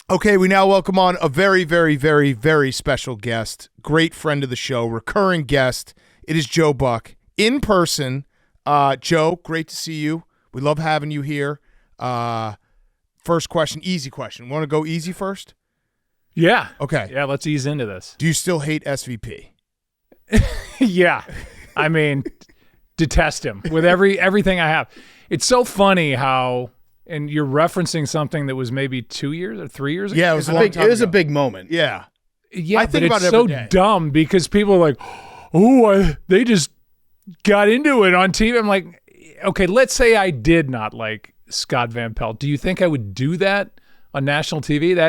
Okay, we now welcome on a very, very, very, very special guest, great friend of the show, recurring guest. It is Joe Buck in person. Joe, great to see you. We love having you here. First question, easy question. Want to go easy first? Yeah. Okay. Yeah, let's ease into this. Do you still hate SVP? Yeah. I mean, detest him with everything I have. It's so funny how, and you're referencing something that was maybe 2 years or 3 years ago. Yeah, It was a big moment. Yeah. Yeah, I think but about it's it so every day. dumb because people are like, they just got into it on TV. I'm like, okay, let's say I did not like Scott Van Pelt. Do you think I would do that on national TV?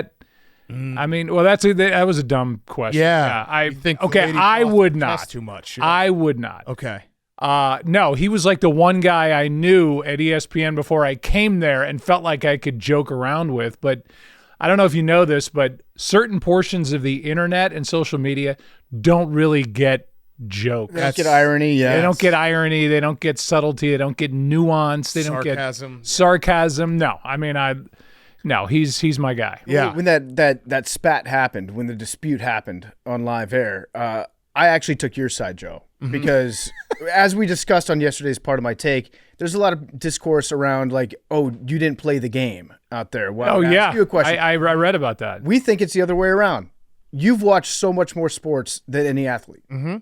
I mean, well, that was a dumb question. Yeah. I You think okay, ladies I often would not. test too much. I would not. Okay. No, he was like the one guy I knew at ESPN before I came there and felt like I could joke around with. But I don't know if you know this, but certain portions of the internet and social media don't really get jokes. They don't get irony, yeah. They don't get irony. They don't get subtlety. They don't get nuance. They don't get sarcasm. No, I mean, no, he's my guy. Yeah. When that spat happened, when the dispute happened on live air, I actually took your side, Joe, because as we discussed on yesterday's part of my take, there's a lot of discourse around like, oh, you didn't play the game out there. Well, yeah. ask you a question. I read about that. We think it's the other way around. You've watched so much more sports than any athlete. Mm-hmm.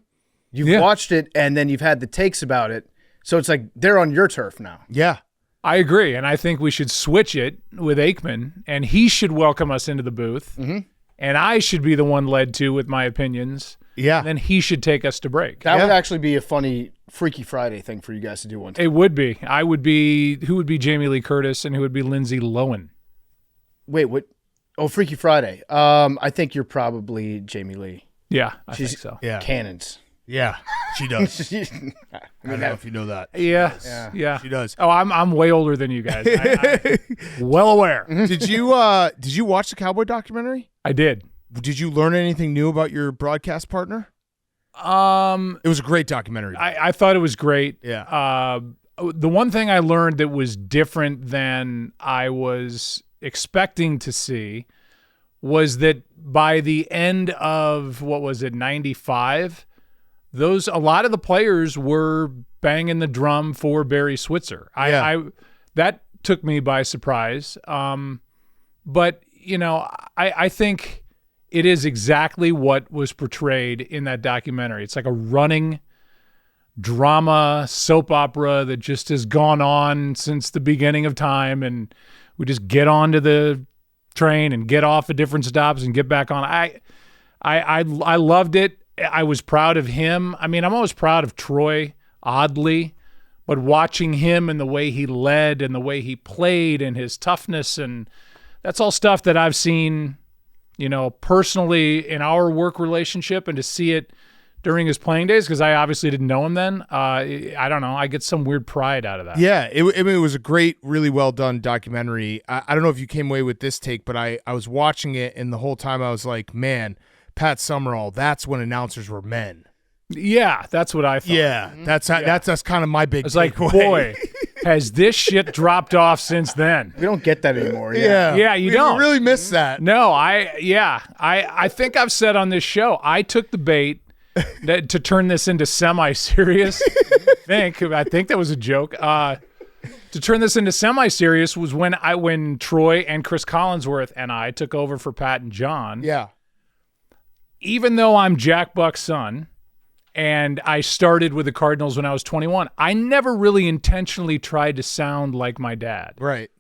You've watched it, and then you've had the takes about it. So it's like they're on your turf now. Yeah. I agree, and I think we should switch it with Aikman, and he should welcome us into the booth, and I should be the one led to with my opinions. Yeah. And then he should take us to break. That would actually be a funny Freaky Friday thing for you guys to do one time. It would be. Who would be Jamie Lee Curtis, and who would be Lindsay Lohan? Wait, what? Oh, Freaky Friday. I think you're probably Jamie Lee. Yeah, I think so. Yeah. Cannons. Yeah, she does. I don't know if you know that. Yeah. She does. Oh, I'm way older than you guys. I'm well aware. Did you watch the Cowboy documentary? I did. Did you learn anything new about your broadcast partner? It was a great documentary. I thought it was great. Yeah. The one thing I learned that was different than I was expecting to see was that by the end of, 95, a lot of the players were banging the drum for Barry Switzer. That took me by surprise. But, I think it is exactly what was portrayed in that documentary. It's like a running drama soap opera that just has gone on since the beginning of time, and we just get onto the train and get off at different stops and get back on. I loved it. I was proud of him. I mean, I'm always proud of Troy, oddly, but watching him and the way he led and the way he played and his toughness, and that's all stuff that I've seen, personally in our work relationship, and to see it during his playing days, because I obviously didn't know him then. I don't know. I get some weird pride out of that. Yeah, it was a great, really well done documentary. I don't know if you came away with this take, but I was watching it, and the whole time I was like, man, Pat Summerall, that's when announcers were men. Yeah, that's what I thought. Yeah, that's kind of my big. It's like, takeaway. boy, has this shit dropped off since then? We don't get that anymore. Yeah, you don't. We really miss that. No, I think I've said on this show, I took the bait to turn this into semi-serious. I think that was a joke. To turn this into semi-serious was when Troy and Chris Collinsworth and I took over for Pat and John. Yeah. Even though I'm Jack Buck's son, and I started with the Cardinals when I was 21, I never really intentionally tried to sound like my dad. Right.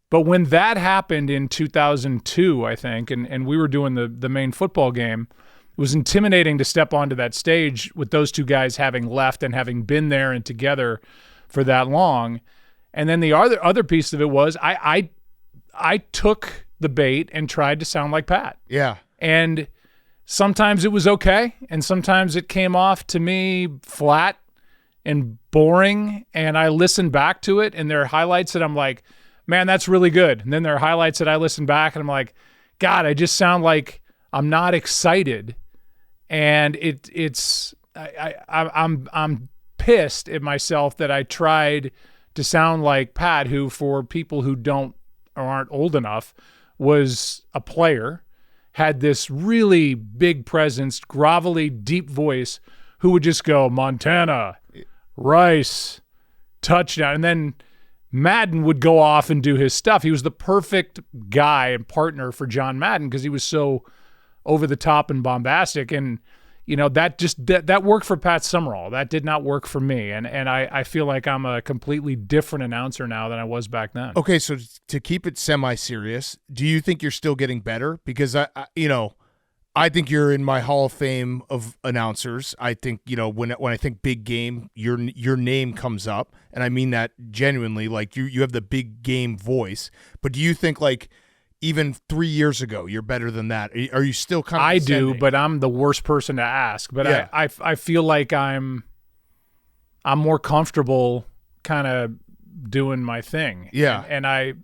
But when that happened in 2002, I think, and we were doing the main football game, it was intimidating to step onto that stage with those two guys having left and having been there and together for that long. And then the other piece of it was I took the bait and tried to sound like Pat. Yeah. And sometimes it was okay, and sometimes it came off to me flat and boring, and I listened back to it, and there are highlights that I'm like, man, that's really good. And then there are highlights that I listen back, and I'm like, God, I just sound like I'm not excited. And I'm pissed at myself that I tried to sound like Pat, who, for people who aren't old enough, was a player, had this really big presence, grovelly, deep voice, who would just go, Montana, Rice, touchdown. And then Madden would go off and do his stuff. He was the perfect guy and partner for John Madden because he was so over the top and bombastic. And, that worked for Pat Summerall. That did not work for me. And I feel like I'm a completely different announcer now than I was back then. Okay, so to keep it semi-serious, do you think you're still getting better? Because I think you're in my Hall of Fame of announcers. I think, when I think big game, your name comes up, and I mean that genuinely. Like you have the big game voice. But do you think even 3 years ago, you're better than that? Are you still kind of I ascending? do, but I'm the worst person to ask. But yeah. I feel like I'm more comfortable kind of doing my thing. Yeah. And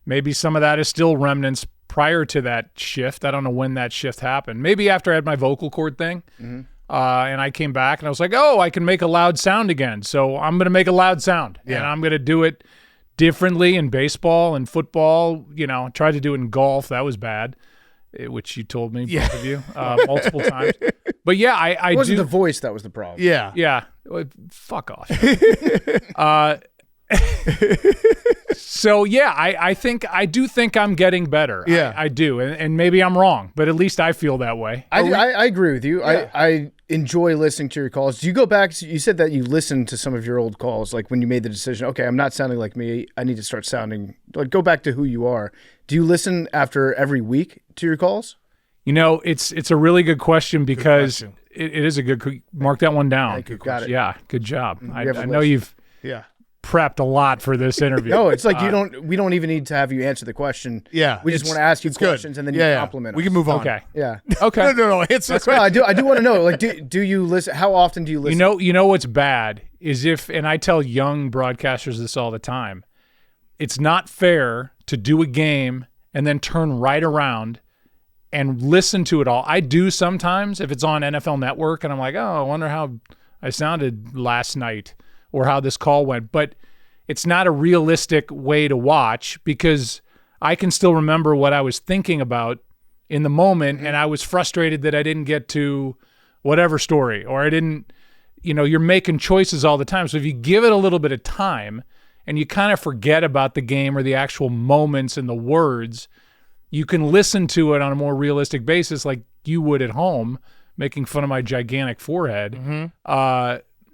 maybe some of that is still remnants prior to that shift. I don't know when that shift happened. Maybe after I had my vocal cord thing, and I came back and I was like, oh, I can make a loud sound again. So I'm going to make a loud sound, and I'm going to do it differently in baseball and football. Tried to do it in golf. That was bad, which you told me, both of you, multiple times. But yeah, I it wasn't do. the voice that was the problem. Yeah. Yeah. Fuck off. So yeah, I do think I'm getting better. Yeah. I do, and maybe I'm wrong, but at least I feel that way. I agree with you. Yeah. I enjoy listening to your calls. Do you go back? You said that you listened to some of your old calls, like when you made the decision. Okay, I'm not sounding like me. I need to start sounding like. Go back to who you are. Do you listen after every week to your calls? It's a really good question because it is a good. Mark that one down. Good got it. Yeah, good job. I have a know list. you've Yeah. prepped a lot for this interview. No, it's like we don't even need to have you answer the question. Yeah. We just want to ask you It's good. questions and then you Yeah. compliment us. We can move on. Okay. Yeah. Okay. No. Answer the No, question. I do want to know. Like, do you listen? How often do you listen? You know what's bad is and I tell young broadcasters this all the time, it's not fair to do a game and then turn right around and listen to it all. I do sometimes if it's on NFL Network and I'm like, oh, I wonder how I sounded last night or how this call went. But it's not a realistic way to watch because I can still remember what I was thinking about in the moment, and I was frustrated that I didn't get to whatever story, or I didn't, you're making choices all the time. So if you give it a little bit of time and you kind of forget about the game or the actual moments and the words, you can listen to it on a more realistic basis like you would at home, making fun of my gigantic forehead.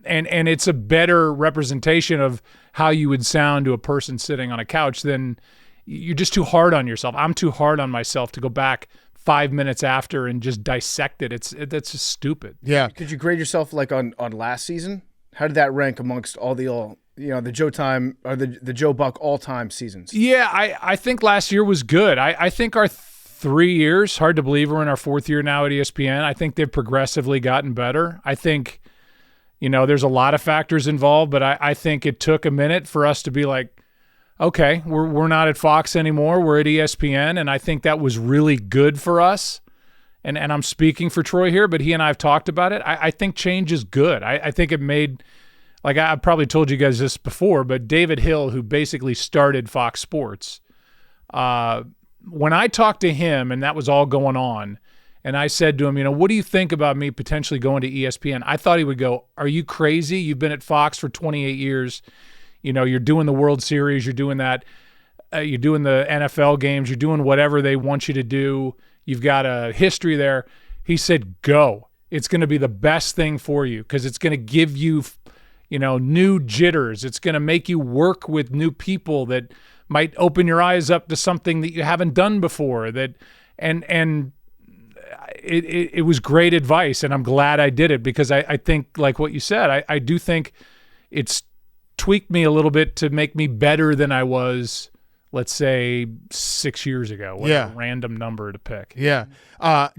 And it's a better representation of how you would sound to a person sitting on a couch than you're just too hard on yourself. I'm too hard on myself to go back 5 minutes after and just dissect it. That's just stupid. Yeah. Could you grade yourself like on last season? How did that rank amongst all the Joe Time or the Joe Buck all-time seasons? Yeah, I think last year was good. I think our 3 years, hard to believe we're in our 4th year now at ESPN. I think they've progressively gotten better. I think, there's a lot of factors involved, but I think it took a minute for us to be like, okay, we're not at Fox anymore. We're at ESPN, and I think that was really good for us. And I'm speaking for Troy here, but he and I have talked about it. I think change is good. I think it made, like I probably told you guys this before, but David Hill, who basically started Fox Sports, when I talked to him and that was all going on, and I said to him, what do you think about me potentially going to ESPN? I thought he would go, are you crazy? You've been at Fox for 28 years. You're doing the World Series. You're doing that. You're doing the NFL games. You're doing whatever they want you to do. You've got a history there. He said, go. It's going to be the best thing for you because it's going to give you, new jitters. It's going to make you work with new people that might open your eyes up to something that you haven't done before. And it was great advice, and I'm glad I did it because I think, like what you said, I do think it's tweaked me a little bit to make me better than I was, let's say, 6 years ago. What a random number to pick. Yeah.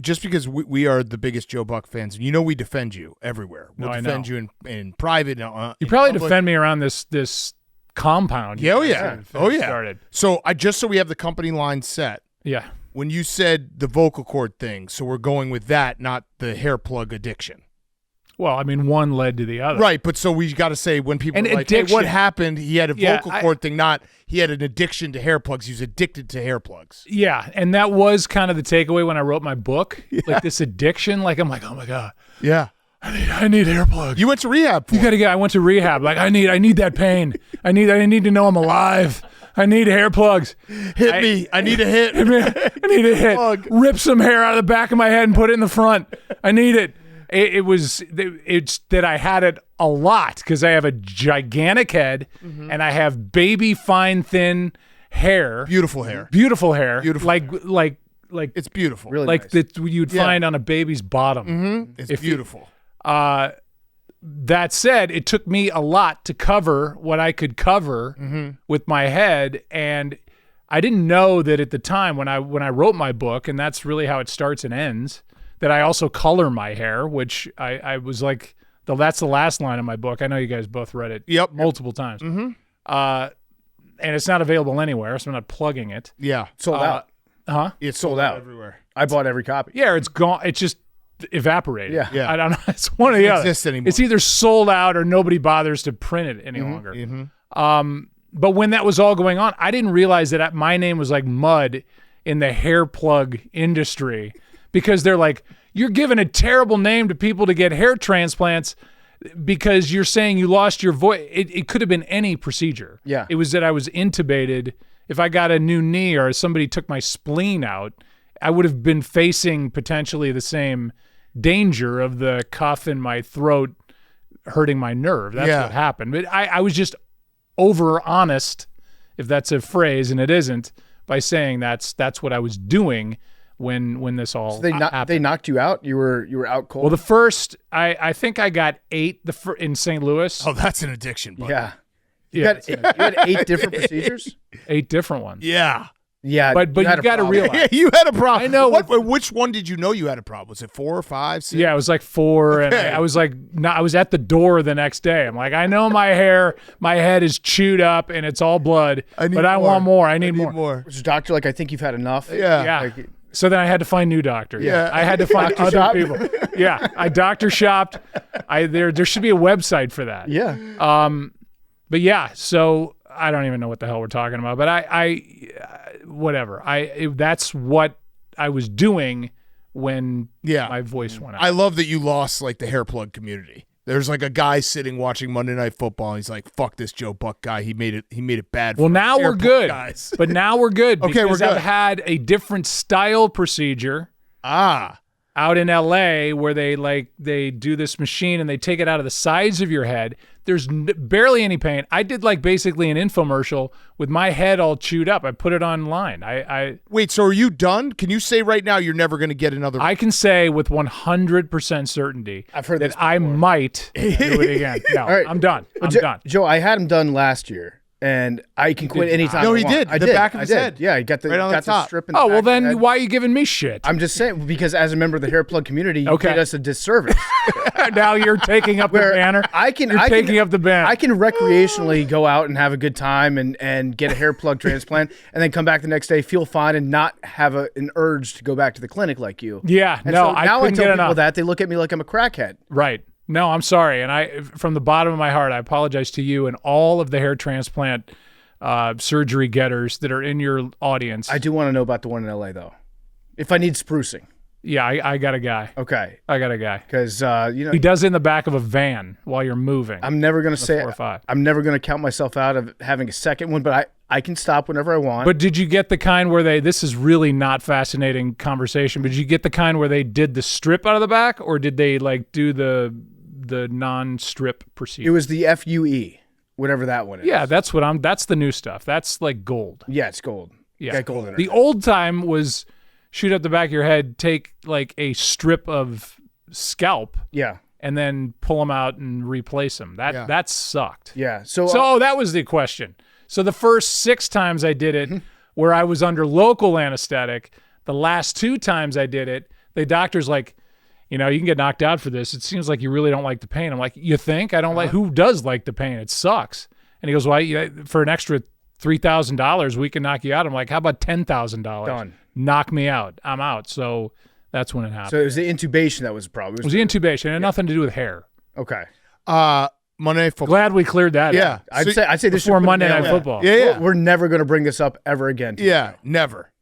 Just because we are the biggest Joe Buck fans, and we defend you everywhere. We'll defend you in private. You probably defend me around this compound. Yeah, yeah. Started. So so we have the company line set. Yeah. When you said the vocal cord thing, so we're going with that, not the hair plug addiction. Well, I mean, one led to the other. Right, but so we got to say when people An are like, hey, addiction. what happened? He had a Yeah, vocal cord thing, not he had an addiction to hair plugs. He was addicted to hair plugs. Yeah, and that was kind of the takeaway when I wrote my book. Like this addiction, like I'm like, oh my God, Yeah. I need hair plugs. You went to rehab for You gotta get. I went to rehab. Like I need that pain. I need to know I'm alive. I need hair plugs. Hit me. I need a hit. I need a hit. Plug. Rip some hair out of the back of my head and put it in the front. I need it. It's that I had it a lot because I have a gigantic head and I have baby fine thin hair. Beautiful hair. Beautiful hair. Beautiful Like It's beautiful. Really like nice. that you'd find on a baby's bottom. It's beautiful. That said, it took me a lot to cover what I could cover with my head, and I didn't know that at the time when I wrote my book, and that's really how it starts and ends, that I also color my hair, which I was like, that's the last line of my book. I know you guys both read it multiple times. And it's not available anywhere, so I'm not plugging it. Yeah. Sold out. Huh? It's Sold out everywhere. I bought every copy. Yeah, it's gone. It's just evaporated. Yeah. I don't know. It's one or the other. exist anymore. It's either sold out or nobody bothers to print it any longer. But when that was all going on, I didn't realize that my name was like mud in the hair plug industry because they're like, you're giving a terrible name to people to get hair transplants because you're saying you lost your voice. It could have been any procedure. Yeah. It was that I was intubated. If I got a new knee or somebody took my spleen out, I would have been facing potentially the same danger of the cuff in my throat hurting my nerve. That's what happened. But I was just over honest, if that's a phrase, and it isn't, by saying that's what I was doing when this all happened. They knocked you out. You were out cold. Well, the first I think I got 8 in St. Louis. Oh, that's an addiction, buddy. yeah. You Yeah, had 8 different procedures. 8 different ones. Yeah. Yeah, But you had a got to problem. realize. Yeah, you had a problem. I know. Which one did you know you had a problem? Was it 4 or 5, 6? Yeah, it was like 4, Okay. and I was like, I was at the door the next day. I'm like, I know my head is chewed up and it's all blood, but I want more. I need more. Was your doctor like, I think you have had enough? Yeah. Yeah. Like, So then I had to find new doctors. Yeah. I had to find Doctor other shop? people. Yeah, I doctor shopped. There should be a website for that. yeah. But yeah, so I don't even know what the hell we're talking about. But whatever. That's what I was doing when my voice went out. I love that you lost like the hair plug community. There's like a guy sitting watching Monday Night Football. And he's like, "Fuck this Joe Buck guy. He made it bad." Well, for now hair we're plug good. guys." But now we're good Okay, because we're good. I've had a different style procedure out in LA where they do this machine and they take it out of the sides of your head. There's barely any pain. I did like basically an infomercial with my head all chewed up. I put it online. Wait, so are you done? Can you say right now you're never going to get another? I can say with 100% certainty I've heard that this I might do it again. No, All right. I'm done. I'm done. Joe, I had him done last year, and I can quit anytime. No, I he want. did. I The did. back of I his did. head. Yeah, he got the Right on the top. strip. In the Oh, back well of the head. then why are you giving me shit? I'm just saying because as a member of the hair plug community, you did us a disservice. Now you're taking up the Where banner. You're taking up the banner. I can recreationally go out and have a good time and get a hair plug transplant, and then come back the next day, feel fine, and not have an urge to go back to the clinic like you. Yeah, And no, so I now I couldn't tell get people enough. that they look at me like I'm a crackhead. Right. No, I'm sorry. And from the bottom of my heart, I apologize to you and all of the hair transplant surgery getters that are in your audience. I do want to know about the one in LA though. If I need sprucing, Yeah, I got a guy. okay, I got a guy. because He does it in the back of a van while you're moving. I'm never gonna say 4 or 5. I'm never gonna count myself out of having a second one, but I can stop whenever I want. But did you get the kind where this is really not fascinating conversation, but did you get the kind where they did the strip out of the back, or did they like do the non-strip procedure? it was the FUE, whatever that one is. Yeah, that's the new stuff. That's like gold. Yeah, it's gold. Yeah. Got gold in it. The old time was shoot up the back of your head, take like a strip of scalp, Yeah. and then pull them out and replace them. That sucked. Yeah. So, So that was the question. So the first 6 times I did it where I was under local anesthetic, the last 2 times I did it, the doctor's like, you can get knocked out for this. It seems like you really don't like the pain. I'm like, you think? I don't like, who does like the pain? It sucks. And he goes, well, for an extra $3,000, we can knock you out. I'm like, how about $10,000? Done. Knock me out. I'm out. So That's when it happened. So it was the intubation that was a problem. It was the intubation. It had nothing to do with hair. Okay. Monday Night Football. Glad we cleared that Yeah. up. I'd say this Before should put Monday a nail Night in it. Football. Yeah. We're never going to bring this up ever again. Yeah. Never.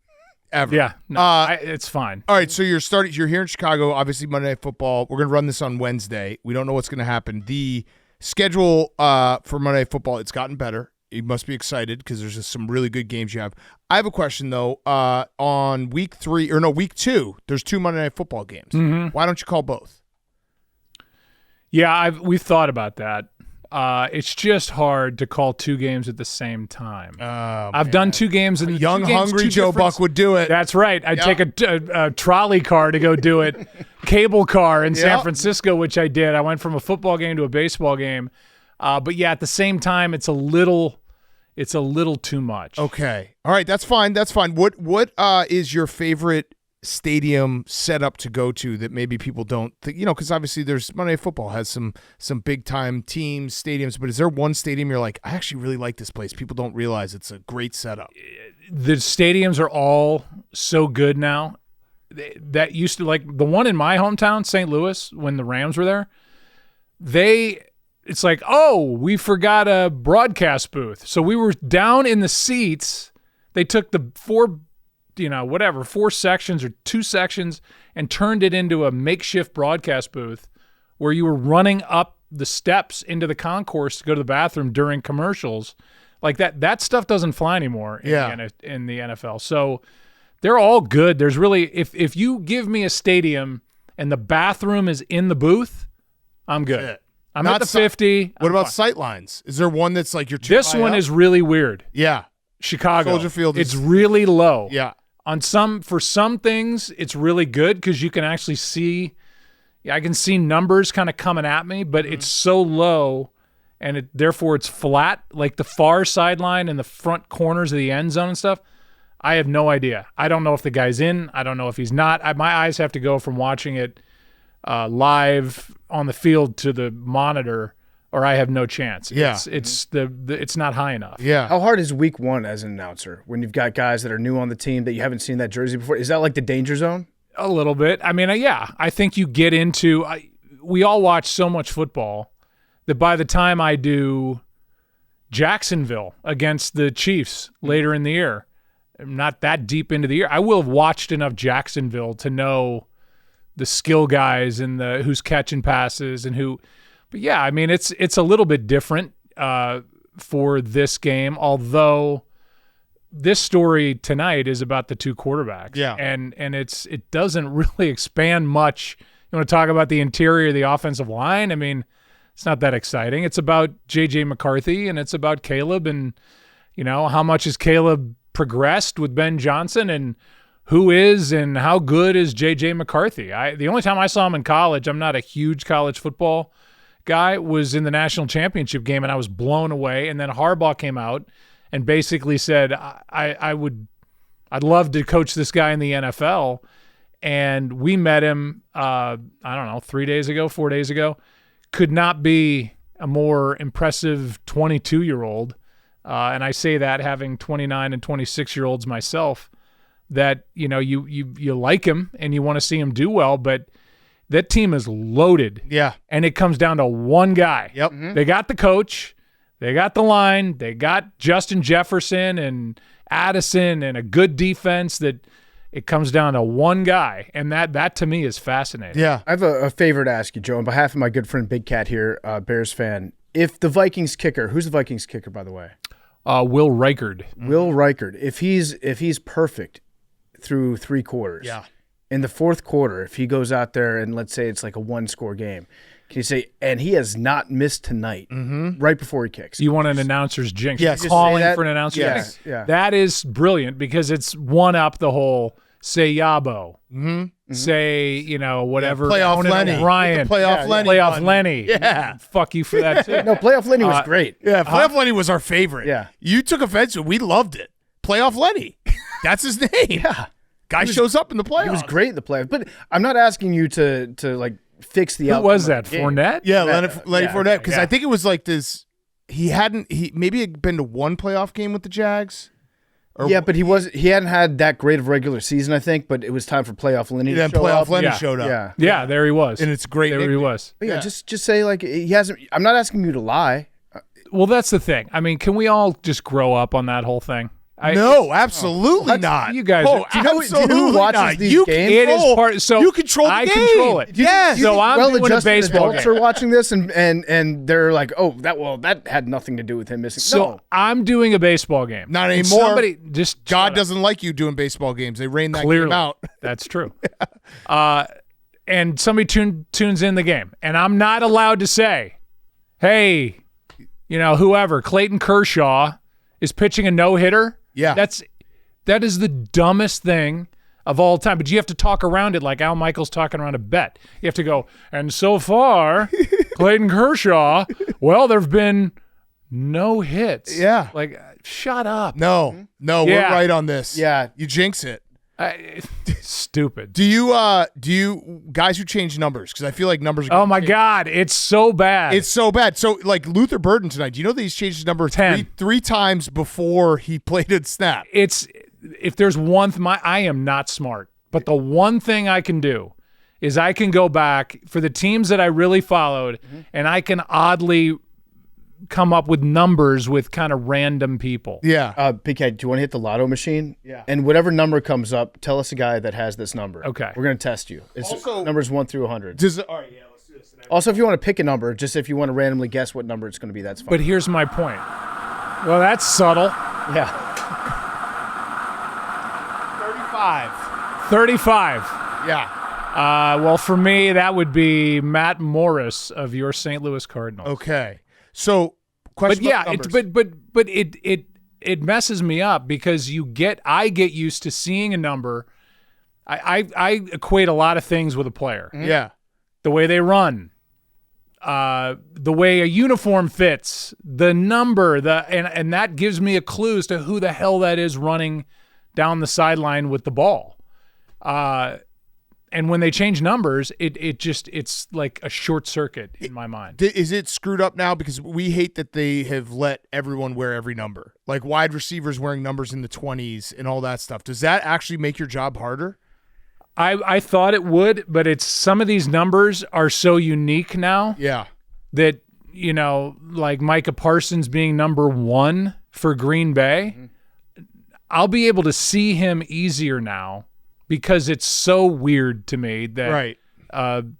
Ever. Yeah. No, it's fine. All right, so you're here in Chicago, obviously Monday Night Football. We're going to run this on Wednesday. We don't know what's going to happen. The schedule for Monday Night Football, it's gotten better. You must be excited because there's just some really good games you have. I have a question, though. On week 2, there's 2 Monday Night Football games. Mm-hmm. Why don't you call both? Yeah, we've thought about that. It's just hard to call 2 games at the same time. I've done 2 games in Young, 2 games, hungry 2 Joe different- Buck would do it. That's right. I'd take a trolley car to go do it, cable car in San Francisco, which I did. I went from a football game to a baseball game. But yeah, at the same time, it's a little too much. Okay. All right, that's fine. That's fine. What is your favorite stadium setup to go to that maybe people don't think, because obviously there's Monday Night Football has some big time teams, stadiums, but is there one stadium you're like, I actually really like this place? People don't realize it's a great setup. The stadiums are all so good now. That used to, like the one in my hometown, St. Louis, when the Rams were there, it's like, oh, we forgot a broadcast booth. So we were down in the seats. They took the 4 sections or 2 sections and turned it into a makeshift broadcast booth where you were running up the steps into the concourse to go to the bathroom during commercials. Like that stuff doesn't fly anymore in the NFL. So they're all good. There's really, if you give me a stadium and the bathroom is in the booth, I'm good. That's it. I'm at the 50. What about sightlines? Is there one that's like you're too This high one up? is really weird. Yeah. Chicago. Soldier Field It's is- really low. Yeah. For some things, it's really good because you can actually see. I can see numbers kind of coming at me, but it's so low, and therefore it's flat. Like the far sideline and the front corners of the end zone and stuff. I have no idea. I don't know if the guy's in. I don't know if he's not. My eyes have to go from watching it live on the field to the monitor, or I have no chance. Yeah. It's not high enough. Yeah. How hard is week 1 as an announcer when you've got guys that are new on the team that you haven't seen that jersey before? Is that like the danger zone? A little bit. I mean, yeah, I think you get into we all watch so much football that by the time I do Jacksonville against the Chiefs later in the year, I'm not that deep into the year, I will have watched enough Jacksonville to know the skill guys and who's catching passes and who. But yeah, I mean, it's a little bit different for this game, although this story tonight is about the 2 quarterbacks. Yeah. And it doesn't really expand much. You want to talk about the interior of the offensive line? I mean, it's not that exciting. It's about JJ McCarthy and it's about Caleb and, how much has Caleb progressed with Ben Johnson and who is and how good is JJ McCarthy? The only time I saw him in college, I'm not a huge college football guy, was in the national championship game and I was blown away. And then Harbaugh came out and basically said, I'd love to coach this guy in the NFL. And we met him, 4 days ago. Could not be a more impressive 22-year-old. And I say that having 29 and 26-year-olds myself, that, you like him and you want to see him do well, but that team is loaded. Yeah. And it comes down to one guy. Yep. They got the coach. They got the line. They got Justin Jefferson and Addison and a good defense. That it comes down to one guy, and that to me is fascinating. Yeah. I have a favor to ask you, Joe, on behalf of my good friend Big Cat here, Bears fan. If the Vikings kicker, who's the Vikings kicker, by the way? Will Reichard. Will Reichard. If he's perfect through 3 quarters, Yeah. in the 4th quarter, if he goes out there and let's say it's like a 1-score game, can you say, and he has not missed tonight right before he kicks? You want an announcer's jinx? Yes. Just Calling say that? for an announcer's Yes. jinx. Yeah. That is brilliant because it's one up the whole say Yabo. Say, whatever. Playoff Conan Lenny. O'Brien. Playoff Lenny. Playoff Lenny. Yeah. Fuck you for that too. No, Playoff Lenny was great. Yeah. Playoff Lenny was our favorite. Yeah. You took offense to it. We loved it. Playoff Lenny. That's his name. Yeah. Guy shows up in the playoffs. He was great in the playoffs. But I'm not asking you to like fix the Who outcome was of that? the game. Fournette? Yeah, Yeah, Lenny yeah, Fournette. Because yeah. I think it was like this. He maybe had been to one playoff game with the Jags. Yeah, but he hadn't had that great of a regular season, I think, but it was time for playoff Lenny to Then show playoff up. Lenny Yeah. showed up. Yeah, there he was. And it's great. There he nickname. was. But just say like he hasn't. I'm not asking you to lie. Well, that's the thing. I mean, can we all just grow up on that whole thing? No, absolutely not. You guys Oh, are- do you know who absolutely watches not. these You games? It is control- part. So you control the I game. control it. Yes. So I'm doing a well-adjusted baseball adults game. are watching this, and they're like, oh, that had nothing to do with him missing. So No. I'm doing a baseball game. Not And anymore. Somebody just God shut up. doesn't like you doing baseball games. They rain that Clearly. game out. That's true. And somebody tunes in the game, and I'm not allowed to say, "Hey, whoever Clayton Kershaw is pitching a no-hitter." Yeah. That is the dumbest thing of all time. But you have to talk around it like Al Michaels talking around a bet. You have to go, and so far, Clayton Kershaw, well, there have been no hits. Yeah. Like, shut up. No, we're Yeah. right on this. Yeah. You jinx it. Stupid. Do you guys who change numbers? Because I feel like numbers are Oh, my God. It's so bad. It's so bad. So, like Luther Burden tonight, do you know that he's changed his number 10. three times before he played a snap? If there's I am not smart, but the one thing I can do is I can go back for the teams that I really followed, and I can oddly come up with numbers with kind of random people. Yeah. PK, do you want to hit the lotto machine? Yeah. And whatever number comes up, tell us a guy that has this number. Okay. We're going to test you. It's Also- numbers 1 through 100. All right, yeah, let's do this. Also, if you want to pick a number, just if you want to randomly guess what number it's going to be, that's fine. But here's my point. Well, that's subtle. Yeah. 35. Yeah. Well, for me, that would be Matt Morris of your St. Louis Cardinals. Okay. So, question But yeah, about numbers. but it messes me up because I get used to seeing a number. I equate a lot of things with a player. Yeah. The way they run, the way a uniform fits, the number, and that gives me a clue as to who the hell that is running down the sideline with the ball. And when they change numbers, it's like a short circuit in my mind. Is it screwed up now? Because we hate that they have let everyone wear every number. Like wide receivers wearing numbers in the 20s and all that stuff. Does that actually make your job harder? I thought it would, but some of these numbers are so unique now Yeah. that, like Micah Parsons being number 1 for Green Bay, I'll be able to see him easier now because it's so weird to me that Right.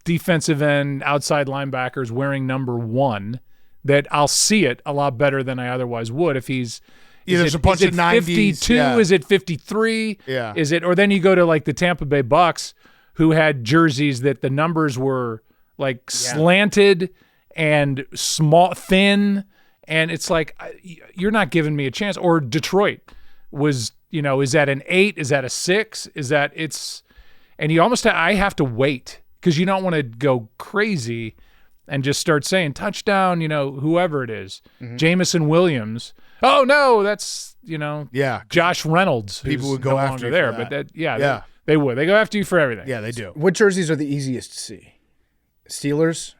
defensive end, outside linebackers wearing number 1, that I'll see it a lot better than I otherwise would if he's Yeah, there's a bunch is of it 90s, 52? yeah. Is it 53? Yeah. Is it? Or then you go to like the Tampa Bay Bucks, who had jerseys that the numbers were like slanted and small, thin, and it's like you're not giving me a chance. Or Detroit was, is that an 8? Is that a 6? Is that it's? And you almost I have to wait because you don't want to go crazy and just start saying touchdown. Whoever it is, Jamison Williams. Oh no, that's Yeah. Josh Reynolds. People who's would go no after longer you there, for but that. that they would. They go after you for everything. Yeah, they do. What jerseys are the easiest to see? Steelers?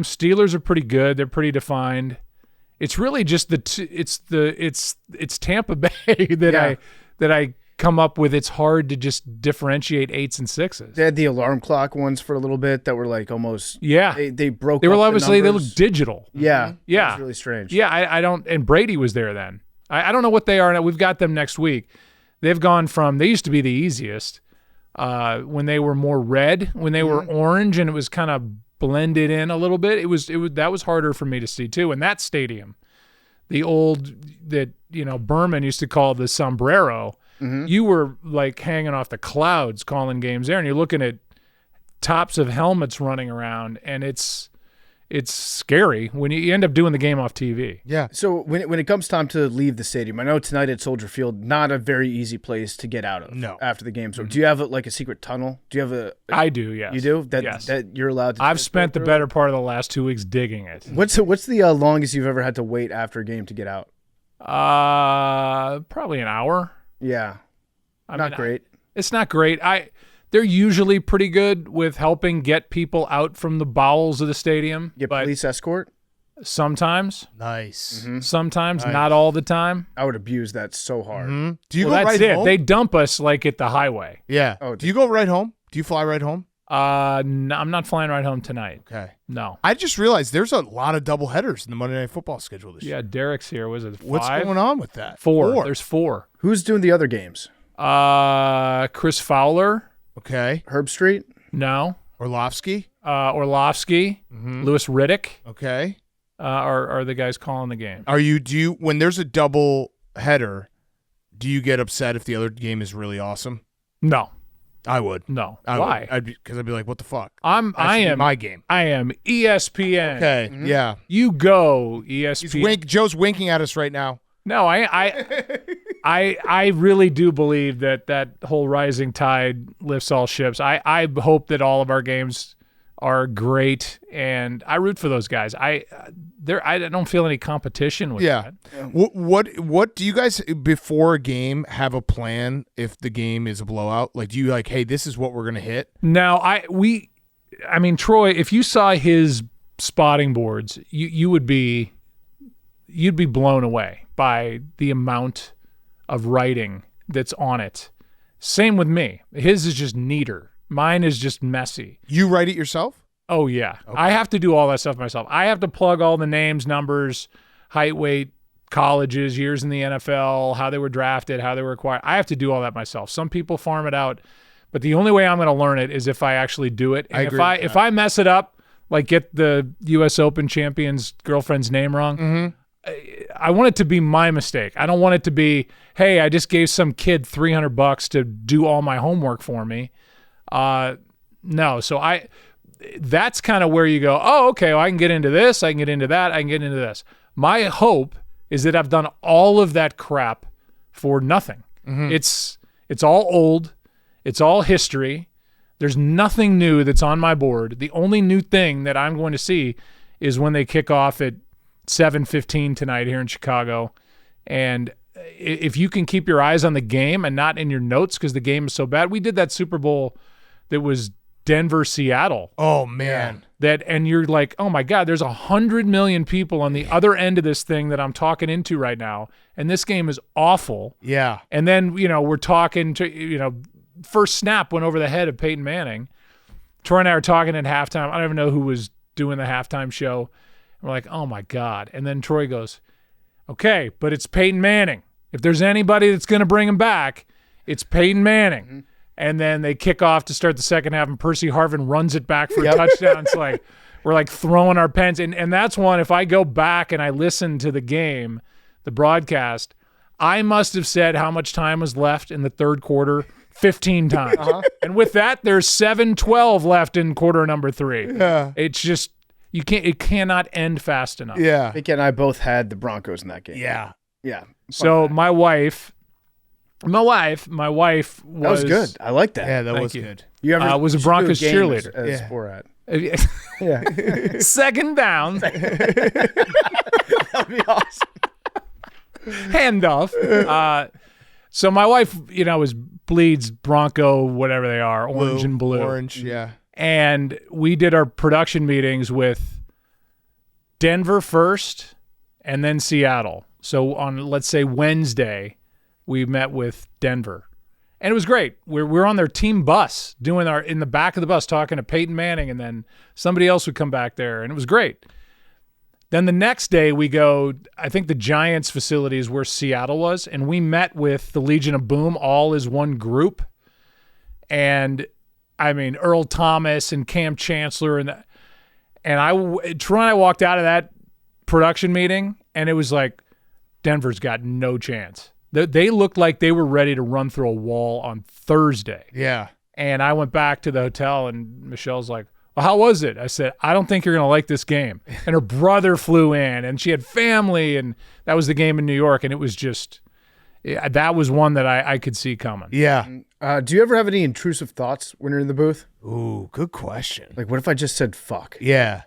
Steelers are pretty good. They're pretty defined. It's really just it's Tampa Bay that I come up with. It's hard to just differentiate 8s and 6s. They had the alarm clock ones for a little bit that were like almost Yeah. They broke. They were up the obviously they numbers. look digital. Yeah. Yeah. That was really strange. Yeah, I don't. And Brady was there then. I don't know what they are now. We've got them next week. They've gone from, they used to be the easiest when they were more red, when they were orange, and it was kind of blended in a little bit. It was that was harder for me to see too. And that stadium, the old that Berman used to call the sombrero, you were like hanging off the clouds calling games there, and you're looking at tops of helmets running around, and it's scary when you end up doing the game off TV. Yeah. So when it comes time to leave the stadium, I know tonight at Soldier Field, not a very easy place to get out of. No. After the game. So do you have a secret tunnel? Do you have a? I do, yes. You do Yes. that you're allowed to. I've just spent go the through? better part of the last 2 weeks digging it. What's the longest you've ever had to wait after a game to get out? Probably an hour. Yeah. I Not mean, great. It's not great. They're usually pretty good with helping get people out from the bowels of the stadium. Get but police escort. Sometimes. Nice. Sometimes, not all the time. I would abuse that so hard. Do you Well, go that's right it. home? They dump us like at the highway. Yeah. Oh, do you go right home? Do you fly right home? No, I'm not flying right home tonight. Okay. No. I just realized there's a lot of double headers in the Monday Night Football schedule this year. Yeah, Derek's here. Was it 5? What's going on with that? 4. There's 4. Who's doing the other games? Chris Fowler. Okay. Herb Street? No. Orlovsky. Orlovsky. Lewis Riddick Okay. are the guys calling the game. Do you when there's a double header, do you get upset if the other game is really awesome? No. I would. No. I Why? would. Because I'd be like, what the fuck? I That's am my game. I am ESPN. Okay. Yeah. You go ESPN. Joe's winking at us right now. No, I really do believe that whole rising tide lifts all ships. I hope that all of our games are great, and I root for those guys. I don't feel any competition with that. What do you guys before a game have a plan if the game is a blowout? Like, do you like, hey, this is what we're gonna hit? Now I mean Troy, if you saw his spotting boards, you'd be blown away by the amount of writing that's on it. Same with me. His is just neater. Mine is just messy. You write it yourself? Oh, yeah. Okay. I have to do all that stuff myself. I have to plug all the names, numbers, height, weight, colleges, years in the NFL, how they were drafted, how they were acquired. I have to do all that myself. Some people farm it out, but the only way I'm going to learn it is if I actually do it. And if I mess it up, like get the U.S. Open champion's girlfriend's name wrong, I want it to be my mistake. I don't want it to be, hey, I just gave some kid $300 to do all my homework for me. No. So that's kind of where you go, oh, okay, well, I can get into this. I can get into that. I can get into this. My hope is that I've done all of that crap for nothing. It's all old. It's all history. There's nothing new that's on my board. The only new thing that I'm going to see is when they kick off at 7:15 tonight here in Chicago. And if you can keep your eyes on the game and not in your notes because the game is so bad. We did that Super Bowl that was Denver-Seattle. Oh, man. And you're like, oh, my God, there's 100 million people on the other end of this thing that I'm talking into right now, and this game is awful. Yeah. And then, we're talking to, first snap went over the head of Peyton Manning. Troy and I were talking at halftime. I don't even know who was doing the halftime show. We're like, oh, my God. And then Troy goes, okay, but it's Peyton Manning. If there's anybody that's going to bring him back, it's Peyton Manning. And then they kick off to start the second half, and Percy Harvin runs it back for a touchdown. It's like we're like throwing our pens. And that's one, if I go back and I listen to the game, the broadcast, I must have said how much time was left in the third quarter 15 times. And with that, there's 7:12 left in quarter number 3. Yeah. It's just it cannot end fast enough. Yeah. Vicky and I both had the Broncos in that game. Yeah. Yeah. So my wife was That was good. I like that. Yeah, that Thank was you. good. You ever was a should do Broncos game cheerleader. as Sporat. Yeah. Second down. That'd be awesome. Handoff. So my wife, bleeds Bronco, whatever they are, orange and blue. Orange, yeah. And we did our production meetings with Denver first and then Seattle. So on, let's say, Wednesday, we met with Denver. And it was great. We're on their team bus in the back of the bus talking to Peyton Manning, and then somebody else would come back there, and it was great. Then the next day we go, I think the Giants facility is where Seattle was, and we met with the Legion of Boom all as one group. And I mean, Earl Thomas and Cam Chancellor and Troy and I walked out of that production meeting, and it was like, Denver's got no chance. They looked like they were ready to run through a wall on Thursday. Yeah. And I went back to the hotel, and Michelle's like, well, how was it? I said, I don't think you're going to like this game. And her brother flew in, and she had family, and that was the game in New York, and it was just that was one that I could see coming. Yeah. Do you ever have any intrusive thoughts when you're in the booth? Ooh, good question. Like, what if I just said fuck? Yeah.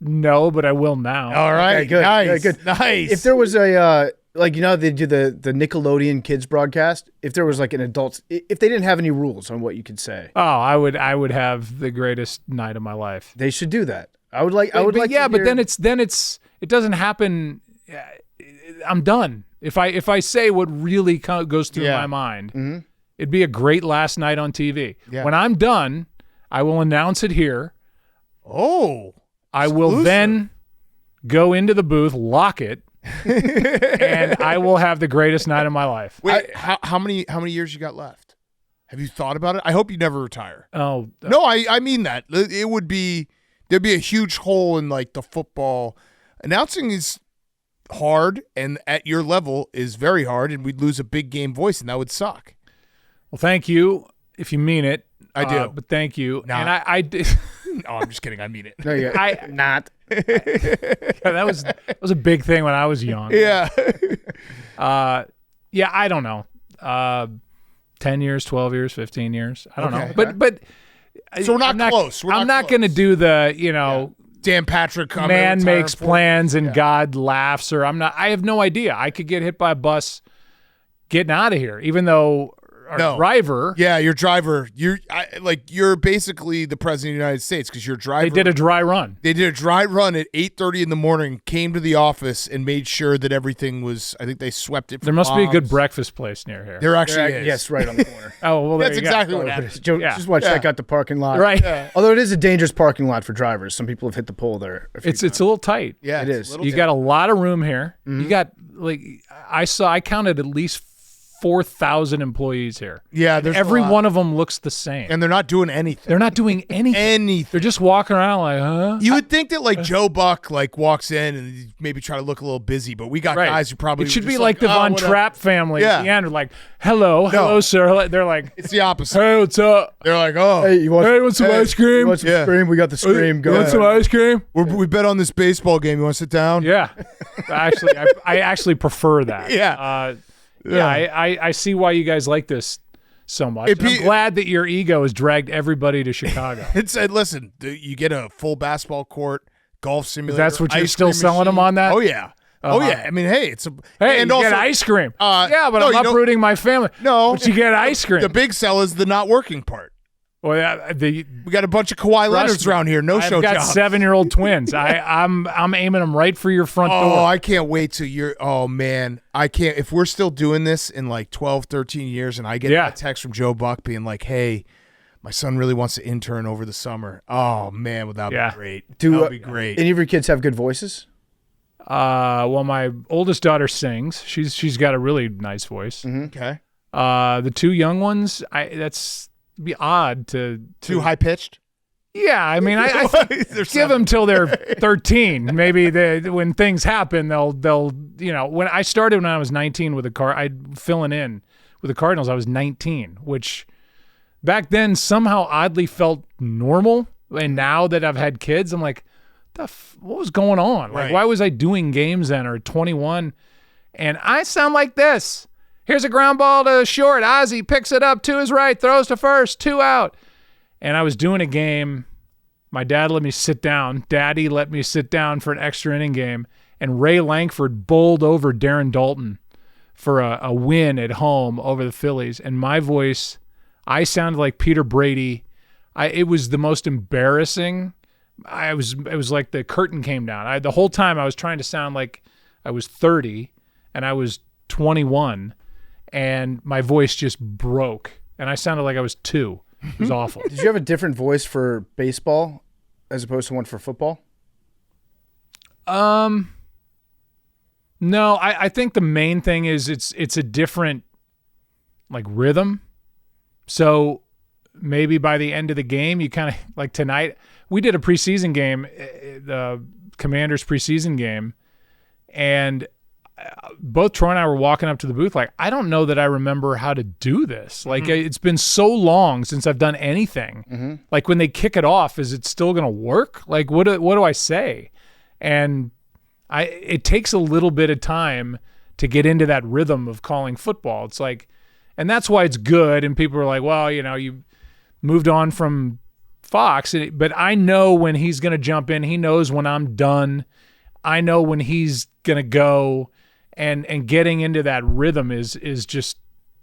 No, but I will now. All right. Okay, good. Nice. Yeah, good. Nice. If there was a, they do the Nickelodeon kids broadcast, if there was like an adult, if they didn't have any rules on what you could say. Oh, I would have the greatest night of my life. They should do that. I would like. Yeah, to but hear- then it doesn't happen. I'm done. If I say what really goes through my mind, it'd be a great last night on TV. Yeah. When I'm done, I will announce it here. Oh, I will then go into the booth, lock it, and I will have the greatest night of my life. Wait, how many years you got left? Have you thought about it? I hope you never retire. Oh No, I mean that. It would be there'd be a huge hole in like the football. Announcing is hard, and at your level is very hard, and we'd lose a big game voice, and that would suck. well, thank you if you mean it. I do. But thank you. Nah. And I did. No, I'm just kidding. I mean it. No, yeah, I- not. that was a big thing when I was young. Yeah. Yeah, I don't know. 10 years, 12 years, 15 years. I don't know. Okay. But So we're not I'm not close. We're I'm not not going to close. do the, Dan Patrick coming. man retiring makes for- plans and God laughs, or I have no idea. I could get hit by a bus getting out of here, even though our driver, Yeah, your driver. You're basically the president of the United States because your driver. they did a dry run. They did a dry run at 8:30 in the morning. Came to the office and made sure that everything was. I think they swept it. For There must be a good bombs. breakfast place near here. There actually is. Yes, right on the corner. Oh, well, there That's you go. exactly what happened. Joe, Yeah. just watch check out the parking lot. Right. Although it is a dangerous parking lot for drivers. Some people have hit the pole there. It's a little tight. Yeah, It it's is. a little You got a lot of room here. You got I counted at least 4,000 employees here. Yeah, there's Every a lot. one of them looks the same. and they're not doing anything. They're not doing anything. They're just walking around like, huh? You would think that like Joe Buck like walks in and maybe try to look a little busy, but we got Right. guys who probably It should were be just like the oh, Von whatever. Trapp family Yeah. at the end. Like, hello, sir. They're like, It's the opposite. hey, what's up? They're like, oh, Hey, you want some ice cream? You want some Yeah. scream? We got the scream You going. want some ice cream? we bet on this baseball game. You want to sit down? Yeah. I actually prefer that. Yeah. I see why you guys like this so much. If And I'm you- glad that your ego has dragged everybody to Chicago. It said, listen, you get a full basketball court, golf simulator. That's what you're ice still cream selling them machine. on that? Oh yeah. Oh yeah. I mean, hey, it's a Hey, and you also get ice cream. Yeah, but no, I'm you don't- uprooting my family. No, But you get ice cream. The big sell is the not working part. Well, We got a bunch of Kawhi Leonards around here. No show I've got jobs. 7-year-old twins. I'm aiming them right for your front door. Oh, I can't wait till you're. Oh man, I can't. If we're still doing this in like 12, 13 years, and I get a text from Joe Buck being like, "Hey, my son really wants to intern over the summer." Oh man, would that be great? That would be great. Any of your kids have good voices? Well, my oldest daughter sings. She's got a really nice voice. Okay. The two young ones, that's be odd to Too high pitched. Yeah, I mean, I think give them till they're 13. Maybe when things happen, they'll when I started when I was 19 with I'd filling in with the Cardinals. I was 19, which back then somehow oddly felt normal. And now that I've had kids, I'm like, what was going on? Like, why was I doing games then or 21? And I sound like this. Here's a ground ball to short. Ozzie picks it up to his right, throws to first, 2 out. And I was doing a game. My dad let me sit down. Daddy let me sit down for an extra inning game. And Ray Langford bowled over Darren Dalton for a win at home over the Phillies. And my voice, I sounded like Peter Brady. It was the most embarrassing. It was like the curtain came down. The whole time I was trying to sound like I was 30 and I was 21. And my voice just broke. And I sounded like I was 2. It was awful. Did you have a different voice for baseball as opposed to one for football? No, I think the main thing is it's a different like rhythm. So maybe by the end of the game, you kind of like tonight, we did a preseason game, the Commanders preseason game, and both Troy and I were walking up to the booth like, I don't know that I remember how to do this. Like, it's been so long since I've done anything. Like, when they kick it off, is it still going to work? Like, what do I say? And it takes a little bit of time to get into that rhythm of calling football. It's like, and that's why it's good. And people are like, well, you moved on from Fox. But I know when he's going to jump in. He knows when I'm done. I know when he's going to go. And getting into that rhythm is just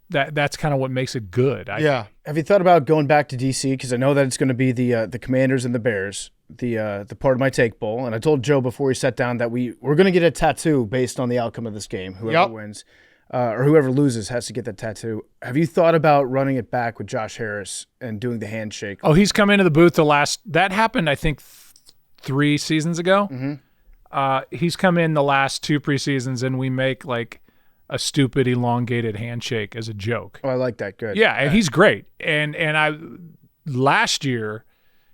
that's kind of what makes it good. Have you thought about going back to DC? Because I know that it's going to be the Commanders and the Bears, the part of my take bowl. And I told Joe before we sat down that we're going to get a tattoo based on the outcome of this game. Whoever wins or whoever loses has to get that tattoo. Have you thought about running it back with Josh Harris and doing the handshake? Oh, he's come into the booth that happened, I think, 3 seasons ago. Mm-hmm. He's come in the last 2 preseasons, and we make like a stupid elongated handshake as a joke. Oh, I like that. Good. Yeah, and he's great. And last year,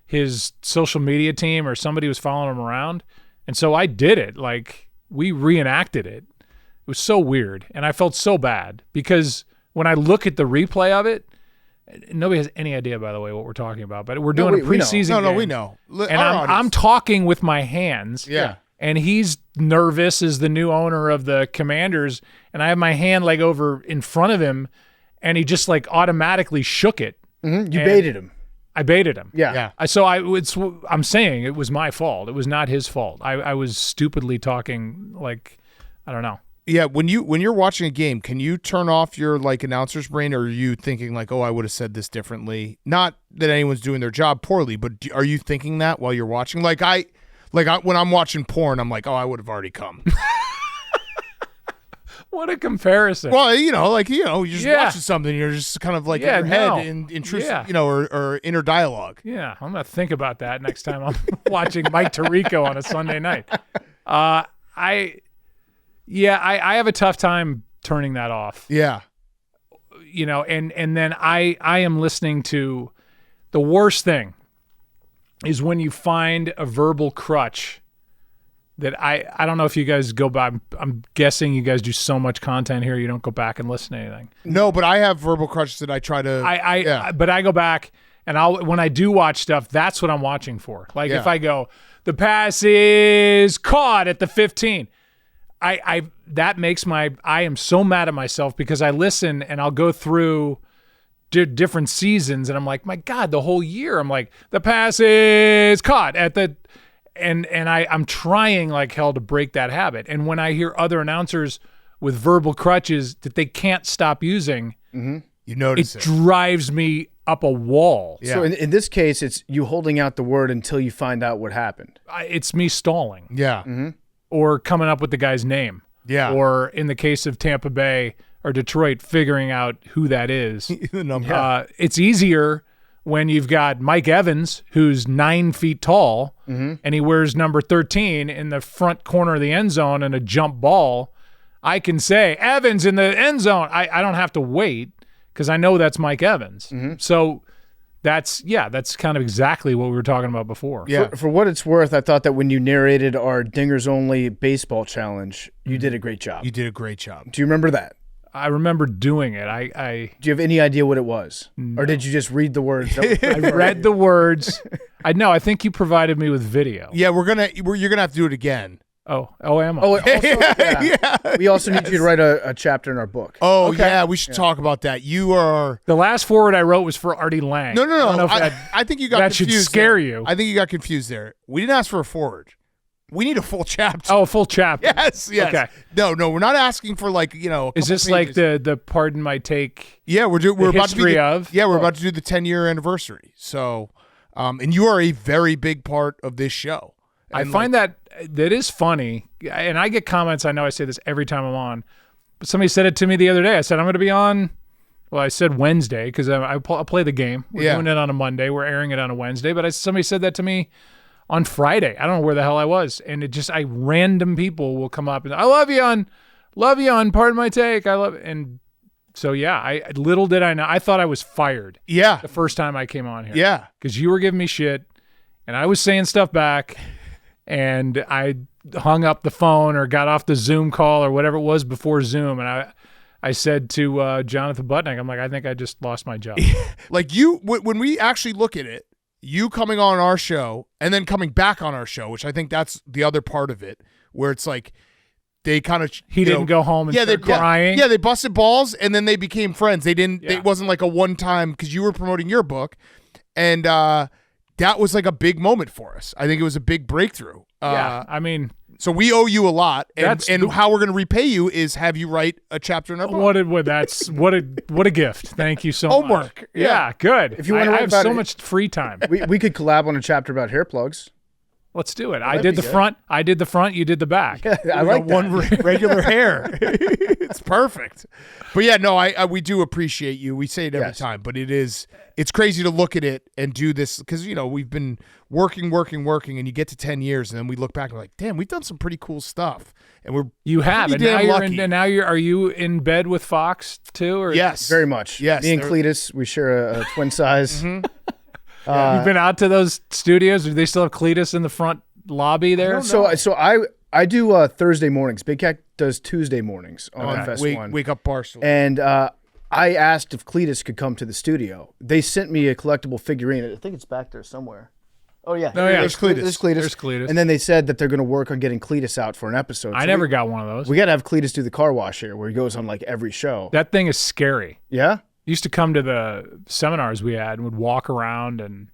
his social media team or somebody was following him around, and so I did it. Like, we reenacted it. It was so weird, and I felt so bad because when I look at the replay of it, nobody has any idea, by the way, what we're talking about. But we're doing a preseason game. We know. And I'm talking with my hands. Yeah. And he's nervous as the new owner of the Commanders, and I have my hand like over in front of him, and he just like automatically shook it. Mm-hmm. You baited him. I baited him. Yeah. I'm saying it was my fault. It was not his fault. I was stupidly talking like, I don't know. Yeah, when you're watching a game, can you turn off your like announcer's brain, or are you thinking like, oh, I would have said this differently? Not that anyone's doing their job poorly, but are you thinking that while you're watching? When I'm watching porn, I'm like, oh, I would have already come. What a comparison. Well, you're just watching something, you're just kind of like in your head in intrusive, or inner dialogue. Yeah, I'm gonna think about that next time I'm watching Mike Tirico on a Sunday night. I have a tough time turning that off. Yeah. And then I am listening to the worst thing is when you find a verbal crutch that I don't know if you guys go back. I'm guessing you guys do so much content here you don't go back and listen to anything. No, but I have verbal crutches that I try to. But I go back and when I do watch stuff, that's what I'm watching for. Like if I go, the pass is caught at the 15. That makes I am so mad at myself because I listen and I'll go through different seasons and I'm like, my God, the whole year I'm like, the pass is caught at the, and I'm trying like hell to break that habit. And when I hear other announcers with verbal crutches that they can't stop using, you notice it drives me up a wall. Yeah. So in this case, it's you holding out the word until you find out what happened. It's me stalling. Yeah. Mm-hmm. Or coming up with the guy's name. Yeah. Or in the case of Tampa Bay or Detroit, figuring out who that is. The number. It's easier when you've got Mike Evans, who's 9 feet tall, and he wears number 13 in the front corner of the end zone and a jump ball. I can say, Evans in the end zone. I don't have to wait because I know that's Mike Evans. Mm-hmm. So that's kind of exactly what we were talking about before. Yeah. For what it's worth, I thought that when you narrated our Dingers Only baseball challenge, you did a great job. You did a great job. Do you remember that? I remember doing it. Do you have any idea what it was? No. Or did you just read the words? I read the words. I think you provided me with video. Yeah, you're gonna have to do it again. Oh, am I? Oh, also, yeah. We also need you to write a chapter in our book. Oh, okay. Yeah, we should talk about that. You are... The last forward I wrote was for Artie Lang. No. I think you got that confused. That should scare there. you. I think you got confused there. We didn't ask for a forward. We need a full chapter. Oh, a full chapter. Yes. Okay. No, we're not asking for like, Is this pages. like the pardon my take? Yeah, we're about to do we're about to do the 10-year anniversary. So, and you are a very big part of this show. And I find that is funny, and I get comments. I know I say this every time I'm on, but somebody said it to me the other day. I said I'm going to be on. Well, I said Wednesday because I play the game. We're doing it on a Monday. We're airing it on a Wednesday. But somebody said that to me on Friday. I don't know where the hell I was, and random people will come up and I love you on Pardon My Take. I love it. And so little did I know. I thought I was fired. Yeah. The first time I came on here. Yeah. Because you were giving me shit, and I was saying stuff back. And I hung up the phone or got off the Zoom call or whatever it was before Zoom. And I said to Jonathan Butnick, I'm like, I think I just lost my job. Like when we actually look at it, you coming on our show and then coming back on our show, which I think that's the other part of it, where it's like they kind of didn't go home and start crying. Yeah, they busted balls and then they became friends. They didn't. It wasn't like a one time because you were promoting your book, and that was like a big moment for us. I think it was a big breakthrough. I mean, So we owe you a lot, and That's how we're going to repay you is have you write a chapter in our book. What a gift. Thank you so much. Homework. Yeah, good. If you want to I write have about so it- much free time. We could collab on a chapter about hair plugs. Let's do it. I that'd did be the good. front. I did the front. You did the back. I We got like that. one regular hair. It's perfect. But yeah, no, we do appreciate you. We say it every Yes. time, but it's crazy to look at it and do this because we've been working, and you get to 10 years, and then we look back and we're like, damn, we've done some pretty cool stuff, and we're You have, pretty and now damn you're lucky. in, and now you're. Are you in bed with Fox too? Or Yes, Very much. Yes, Me and they're- Cletus, we share a twin size. you've been out to those studios. Do they still have Cletus in the front lobby there? So I do Thursday mornings. Big Cat does Tuesday mornings on FS1. Wake up Barstool. And I asked if Cletus could come to the studio. They sent me a collectible figurine. I think it's back there somewhere. Oh, yeah. Oh, yeah. There's Cletus. There's Cletus. There's Cletus. And then they said that they're going to work on getting Cletus out for an episode. I So never got one of those. We got to have Cletus do the car wash here where he goes on like every show. That thing is scary. Yeah? Used to come to the seminars we had and would walk around, and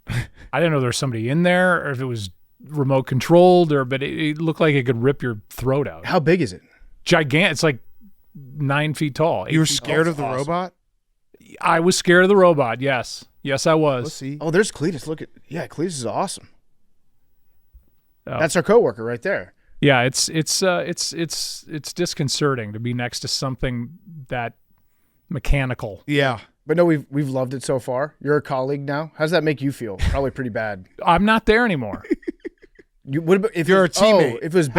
I didn't know there was somebody in there or if it was remote controlled, but it looked like it could rip your throat out. How big is it? Gigantic. It's like 9 feet tall. 8 You were feet scared tall. of the robot? I was scared of the robot. Yes, I Let's was. see. Oh, there's Cletus. Look at Cletus is awesome. Oh. That's our coworker right there. Yeah, it's disconcerting to be next to something that mechanical. Yeah. But no, we've loved it so far. You're a colleague now. How does that make you feel? Probably pretty bad. I'm not there anymore. What about if You're a teammate. if it was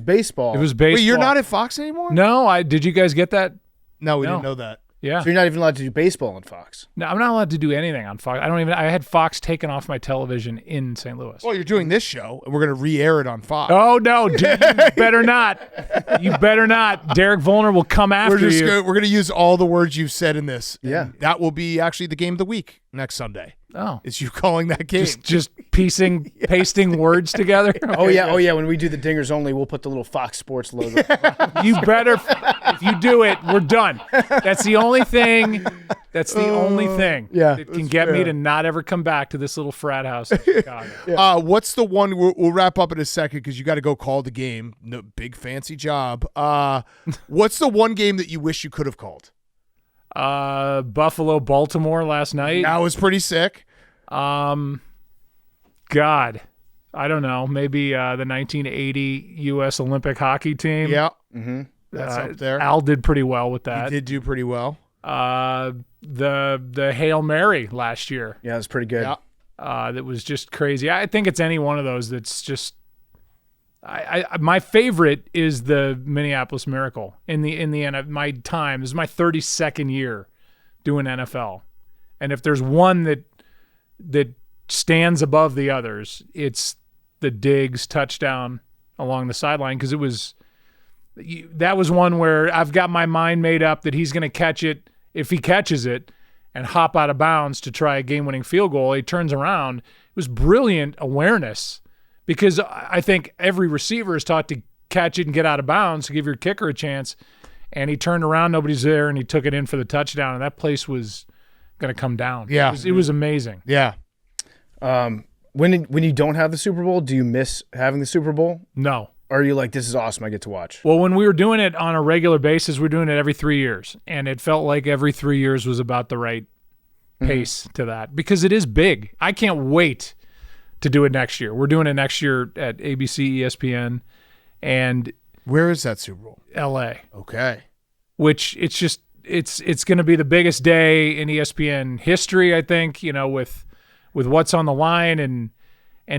baseball. It was baseball. Wait, you're not at Fox anymore? No, did you guys get that? No, we No. didn't know that. Yeah. So you're not even allowed to do baseball on Fox. No, I'm not allowed to do anything on Fox. I had Fox taken off my television in St. Louis. Well, you're doing this show, and we're going to re-air it on Fox. Oh no, dude, you better not. You better not. Derek Volner will come after you. We're going to use all the words you've said in this. Yeah. And that will be actually the game of the week next Sunday. Oh. Is you calling that game. Just pasting words together. Oh yeah. When we do the dingers only, we'll put the little Fox Sports logo. You better. If you do it, we're done. That's the only thing. That's the only thing. Yeah, that can get me to not ever come back to this little frat house in Chicago. What's the one? We'll wrap up in a second because you got to go call the game. No big fancy job. What's the one game that you wish you could have called? Buffalo, Baltimore last night. That was pretty sick. God, I don't know. Maybe the 1980 U.S. Olympic hockey team. Yeah. Mm-hmm. That's up there. Al did pretty well with that. He did do pretty well. The Hail Mary last year. Yeah, it's pretty good. Yeah. That was just crazy. I think it's any one of those that's just. My favorite is the Minneapolis Miracle in the my time. This is my 32nd year doing NFL, and if there's one that stands above the others, it's the Diggs touchdown along the sideline because that was one where I've got my mind made up that he's going to catch it if he catches it and hop out of bounds to try a game-winning field goal. He turns around. It was brilliant awareness. Because I think every receiver is taught to catch it and get out of bounds to give your kicker a chance. And he turned around, nobody's there, and he took it in for the touchdown. And that place was going to come down. Yeah. It was amazing. Yeah. When you don't have the Super Bowl, do you miss having the Super Bowl? No. Or are you like, this is awesome, I get to watch? Well, when we were doing it on a regular basis, we're doing it every 3 years. And it felt like every 3 years was about the right pace to that. Because it is big. I can't wait to do it next year. We're doing it next year at ABC, ESPN, and Where is that Super Bowl? LA. Okay. Which it's going to be the biggest day in ESPN history, I think, with what's on the line and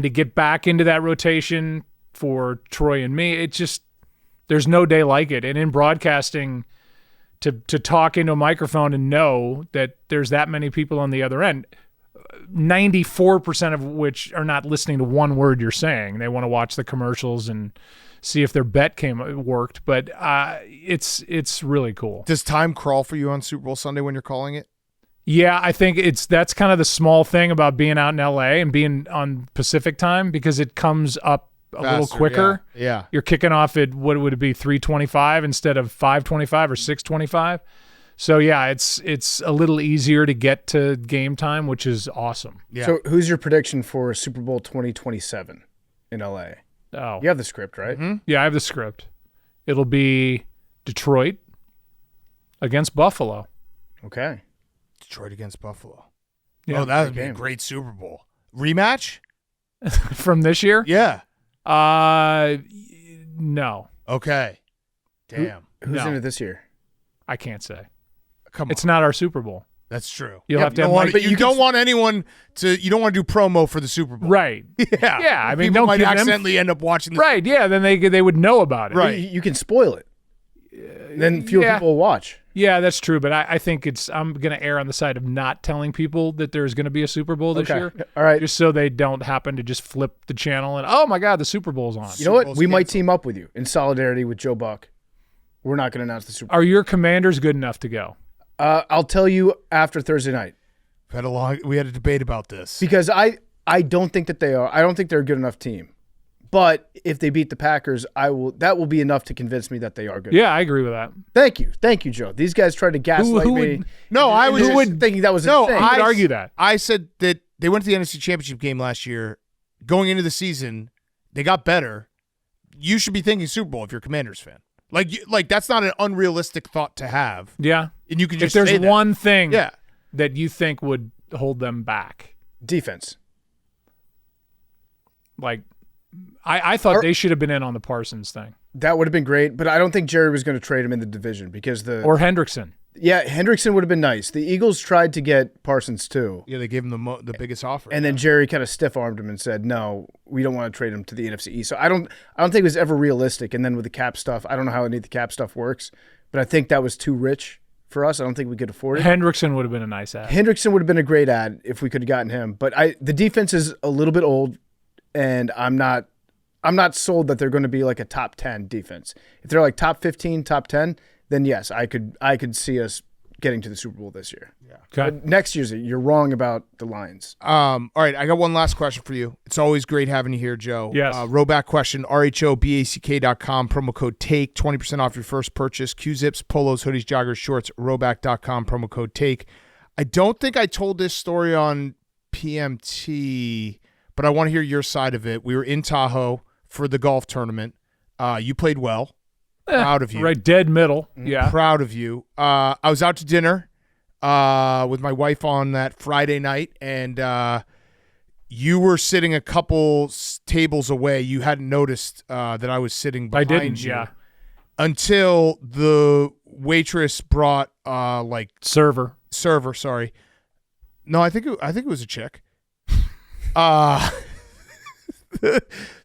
to get back into that rotation for Troy and me. It just, there's no day like it. And in broadcasting, to talk into a microphone and know that there's that many people on the other end, 94% of which are not listening to one word you're saying. They want to watch the commercials and see if their bet worked. But it's really cool. Does time crawl for you on Super Bowl Sunday when you're calling it? Yeah, I think that's kind of the small thing about being out in LA and being on Pacific time because it comes up a little Faster, quicker. Yeah. You're kicking off at, what would it be, 3:25 instead of 5:25 or 6:25. So yeah, it's a little easier to get to game time, which is awesome. Yeah. So who's your prediction for Super Bowl 2027 in LA? Oh. You have the script, right? Mm-hmm. Yeah, I have the script. It'll be Detroit against Buffalo. Okay. Detroit against Buffalo. Yeah, oh, that would be great a game. great Super Bowl. Rematch? From this year? Yeah. No. Okay. Damn. Who's No. in it this year? I can't say. Come on. It's not our Super Bowl. That's true. You'll have to you have don't want, Mike- but you don't want anyone to. You don't want to do promo for the Super Bowl. Right. Yeah. Yeah, I mean, people don't might give them- accidentally end up watching. Right, yeah, then they would know about it. Right. You can spoil it. Then fewer yeah. people will watch. Yeah, that's true, but I think I'm going to err on the side of not telling people that there's going to be a Super Bowl this Okay. year. All right. Just so they don't happen to just flip the channel and, oh my God, the Super Bowl's on. You know what? Bowl's We might canceled. team up with you in solidarity with Joe Buck. We're not going to announce the Super Bowl. Are your Commanders good enough to go? I'll tell you after Thursday night We had a debate about this. because I don't think that they are. I don't think they're a good enough team. But if they beat the Packers, that will be enough to convince me that they are good. Yeah, I agree with that. Thank you, Joe. These guys tried to gaslight who me. would- No, I was Who just- would thinking that was No, insane. I would argue that. I said that they went to the NFC Championship game last year. Going into the season, they got better. You should be thinking Super Bowl if you're a Commanders fan. Like that's not an unrealistic thought to have. Yeah. And you can If just there's say that. one thing Yeah. that you think would hold them back, Defense. like I thought they should have been in on the Parsons thing. That would have been great, but I don't think Jerry was going to trade him in the division because Or Hendrickson. Hendrickson would have been nice. The Eagles tried to get Parsons too. Yeah, they gave him the biggest offer. And then Jerry kind of stiff-armed him and said, "No, we don't want to trade him to the NFC East." So I don't think it was ever realistic. And then with the cap stuff, I don't know how any of the cap stuff works, but I think that was too rich for us. I don't think we could afford it. Hendrickson would have been a nice ad. Hendrickson would have been a great ad if we could have gotten him. But the defense is a little bit old, and I'm not sold that they're going to be like a top 10 defense. If they're like top 15, top 10, then yes, I could see us getting to the Super Bowl this year. Yeah. Okay. But next year's you're wrong about the Lions. All right, I got one last question for you. It's always great having you here, Joe. Yes. Rowback question, RHOBACK.com, promo code TAKE, 20% off your first purchase. Q-zips, polos, hoodies, joggers, shorts, rowback.com, promo code TAKE. I don't think I told this story on PMT, but I want to hear your side of it. We were in Tahoe for the golf tournament. You played well. Proud of you. Right, dead middle. Yeah. Proud of you. I was out to dinner with my wife on that Friday night, and you were sitting a couple tables away. You hadn't noticed that I was sitting behind I didn't, you yeah. until the waitress brought Server. sorry. No, I think it was a chick.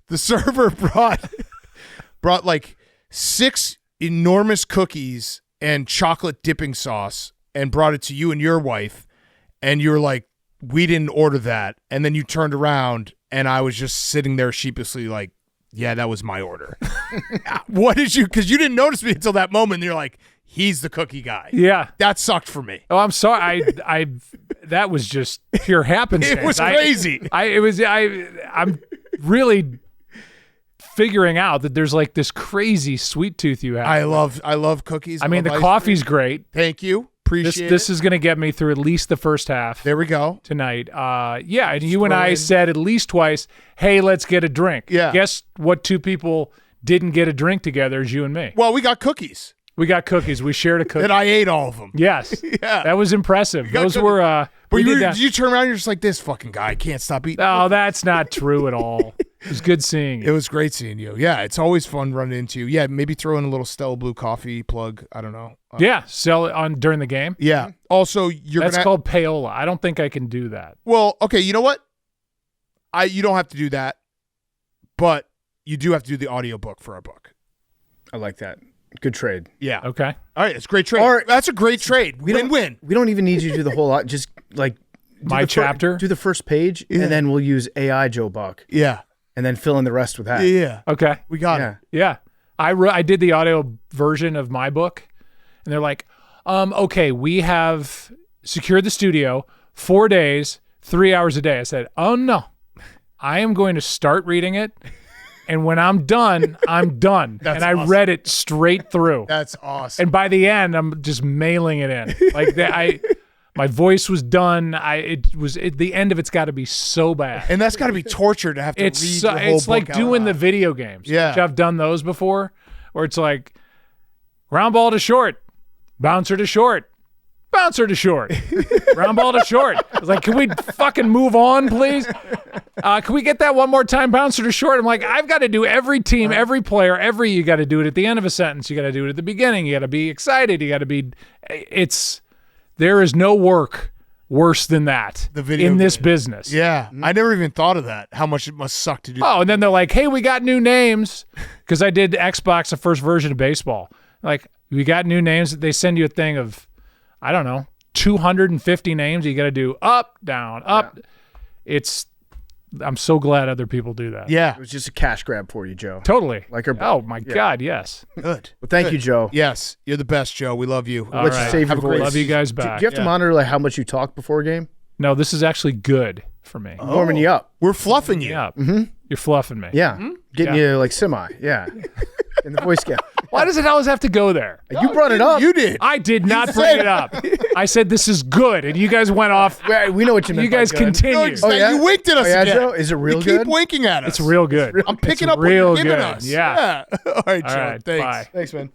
The server brought like 6 enormous cookies and chocolate dipping sauce and brought it to you and your wife, and you were like, we didn't order that. And then you turned around and I was just sitting there sheepishly like, yeah, that was my order. What did you, because you didn't notice me until that moment, and you're like, he's the cookie guy. Yeah. That sucked for me. Oh, I'm sorry. I that was just pure happenstance. It was crazy. I'm really figuring out that there's like this crazy sweet tooth you have. I love cookies. I mean, the love ice coffee's cream. great. Thank you. Appreciate This it. is going to get me through at least the first half There we go. tonight. Yeah, and you and I in. said at least twice, hey, let's get a drink. Yeah. Guess what 2 people didn't get a drink together is you and me. Well, we got cookies, We got cookies. We shared a cookie. and I ate all of them. Yes. Yeah. That was impressive. got Those cookies. were But we did that. did you turn around and you're just like, this fucking guy can't stop eating. Oh, that's not true at all. It was good seeing It you. was great seeing you. Yeah, it's always fun running into you. Yeah, maybe throw in a little Stella Blue coffee plug. I don't know. Yeah, sell it on during the game. Yeah. Also, you're That's gonna. called payola. I don't think I can do that. Well, okay. You know what? You don't have to do that, but you do have to do the audiobook for our book. I like that. Good trade. Yeah. Okay. All right. It's a great trade. Or- That's a great trade. Win-win. We don't even need you to do the whole lot. Just like do My the chapter? do the first page, Yeah. and then we'll use AI Joe Buck, Yeah. and then fill in the rest with that. Yeah. Okay. We got Yeah. it. Yeah. I did the audio version of my book, and they're like, okay, we have secured the studio 4 days, 3 hours a day. I said, oh no, I am going to start reading it. And when I'm done, I'm done. That's and I awesome. read it straight through. That's awesome. And by the end, I'm just mailing it in. Like My voice was done. The end of it's got to be so bad. And that's got to be torture to have to read the whole It's like book out doing the loud. video games. Yeah. Which I've done those before, where it's like ground ball to short, bouncer to short, bouncer to short, ground ball to short. It's like, can we fucking move on, please? Can we get that one more time, bouncer to short? I'm like, I've got to do every team, every player, you got to do it at the end of a sentence. You got to do it at the beginning. You got to be excited. You got to be, there is no work worse than that in this business. Yeah. I never even thought of that, how much it must suck to do. Oh, and then they're like, hey, we got new names. Because I did Xbox, the first version of baseball. Like, we got new names. They send you a thing of, I don't know, 250 names. You got to do up, down, up. Yeah. I'm so glad other people do that. Yeah. It was just a cash grab for you, Joe. Totally. Like her. Oh, my God, yes. Good. Well, thank you, Joe. Yes. You're the best, Joe. We love you. All Let you right. save your Have a great- voice. Love you guys Do back. you have to monitor like how much you talk before a game? No, this is actually good for me. Warming you up. We're fluffing you. Yeah. You're fluffing me. Yeah. Getting Yeah. you like semi. Yeah. In the voice gap. Why does it always have to go there? You brought it up. You did. I did not bring it up. I said this is good, and you guys went off. We know what you meant. You guys by good. continue. Oh, yeah? You winked at us Oh, yeah, again. Joe? Is it real you good? keep winking at us. It's real good. I'm picking It's up what you're real giving good. us. Yeah. All right, Joe. All right. Thanks. Bye. Thanks, man.